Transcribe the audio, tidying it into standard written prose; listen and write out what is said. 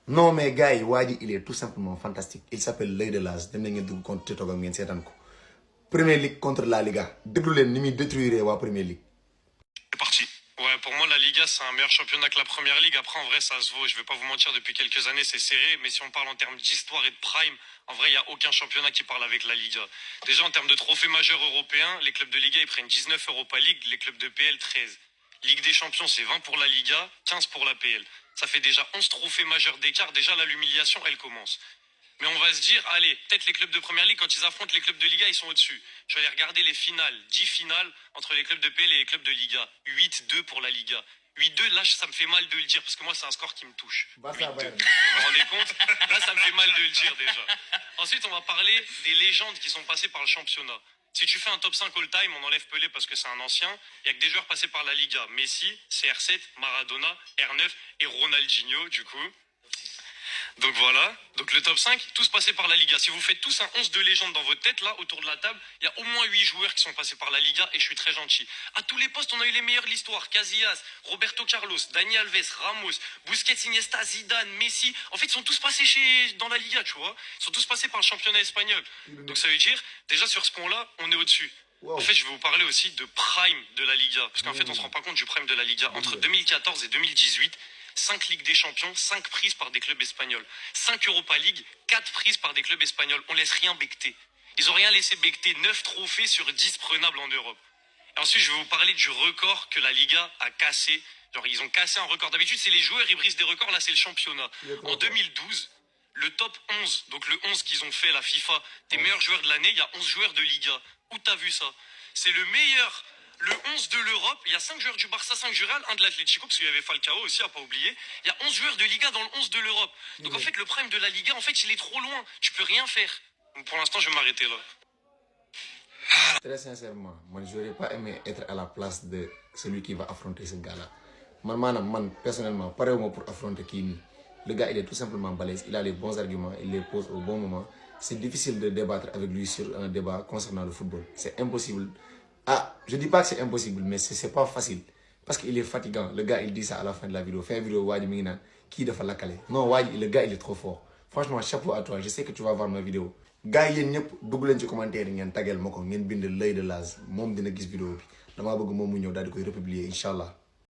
Non, mais gars, il est tout simplement fantastique. Il s'appelle L'Œil de l'As. Dem nañu dugg contre TikTok ak ngeen sétane ko. Premier Ligue contre la Liga. Déglu leen ni muy détruire wa Premier League. C'est parti. Ouais, pour moi, la Liga, c'est un meilleur championnat que la Première Ligue. Après, en vrai, ça se vaut. Je vais pas vous mentir, depuis quelques années, c'est serré. Mais si on parle en termes d'histoire et de prime, en vrai, il n'y a aucun championnat qui parle avec la Liga. Déjà, en termes de trophées majeurs européens, les clubs de Liga, ils prennent 19 Europa League, les clubs de PL, 13. Ligue des Champions, c'est 20 pour la Liga, 15 pour la PL. Ça fait déjà 11 trophées majeurs d'écart. Déjà, là, l'humiliation, elle commence. Mais on va se dire, allez, peut-être les clubs de Première Ligue, quand ils affrontent les clubs de Liga, ils sont au-dessus. Je vais aller regarder les finales, 10 finales entre les clubs de PL et les clubs de Liga. 8-2 pour la Liga. 8-2, là, ça me fait mal de le dire, parce que moi, c'est un score qui me touche. 8-2. Vous vous rendez compte? Là, ça me fait mal de le dire, déjà. Ensuite, on va parler des légendes qui sont passées par le championnat. Si tu fais un top 5 all-time, on enlève Pelé parce que c'est un ancien. Il n'y a que des joueurs passés par la Liga. Messi, CR7, Maradona, R9 et Ronaldinho, du coup. Donc voilà, donc le top 5, tous passés par la Liga. Si vous faites tous un 11 de légende dans votre tête, là, autour de la table, il y a au moins 8 joueurs qui sont passés par la Liga et je suis très gentil. À tous les postes, on a eu les meilleurs de l'histoire. Casillas, Roberto Carlos, Dani Alves, Ramos, Busquets, Iniesta, Zidane, Messi. En fait, ils sont tous passés dans la Liga, tu vois. Ils sont tous passés par le championnat espagnol. Donc ça veut dire, déjà sur ce point-là, on est au-dessus. Wow. En fait, je vais vous parler aussi de prime de la Liga. Parce qu'en fait, on se rend pas compte du prime de la Liga. Entre 2014 et 2018, 5 Ligues des Champions, 5 prises par des clubs espagnols. 5 Europa League, 4 prises par des clubs espagnols. On laisse rien becter. Ils ont rien laissé becter. 9 trophées sur 10 prenables en Europe. Et ensuite, je vais vous parler du record que la Liga a cassé. Genre, ils ont cassé un record. D'habitude, c'est les joueurs, ils brisent des records. Là, c'est le championnat. En 2012, le top 11, donc le 11 qu'ils ont fait, la FIFA, des meilleurs joueurs de l'année, il y a 11 joueurs de Liga. Où t'as vu ça? C'est le meilleur... Le 11 de l'Europe, il y a 5 joueurs du Barça, 5 du Real, 1 de l'Atlético, parce qu'il y avait Falcao aussi, à pas oublier. Il y a 11 joueurs de Liga dans le 11 de l'Europe. Donc en fait, le prime de la Liga, en fait, il est trop loin. Tu peux rien faire. Donc pour l'instant, je vais m'arrêter là. Très sincèrement, moi, je n'aurais pas aimé être à la place de celui qui va affronter ce gars-là. Man, personnellement, pareil pour affronter Kimi. Le gars, il est tout simplement balèze. Il a les bons arguments, il les pose au bon moment. C'est difficile de débattre avec lui sur un débat concernant le football. C'est impossible. Ah, je dis pas que c'est impossible, mais c'est pas facile. Parce qu'il est fatigant. Le gars, il dit ça à la fin de la vidéo. Fin vidéo, Wadi Mingnan, qui de la calé. Non, Wadi, le gars, il est trop fort. Franchement, chapeau à toi. Je sais que tu vas voir ma vidéo. Gars, il y a des commentaires, il y a des L'Œil de l'As. Moi, je vais vous vidéo. Je vais vous republier, Inch'Allah.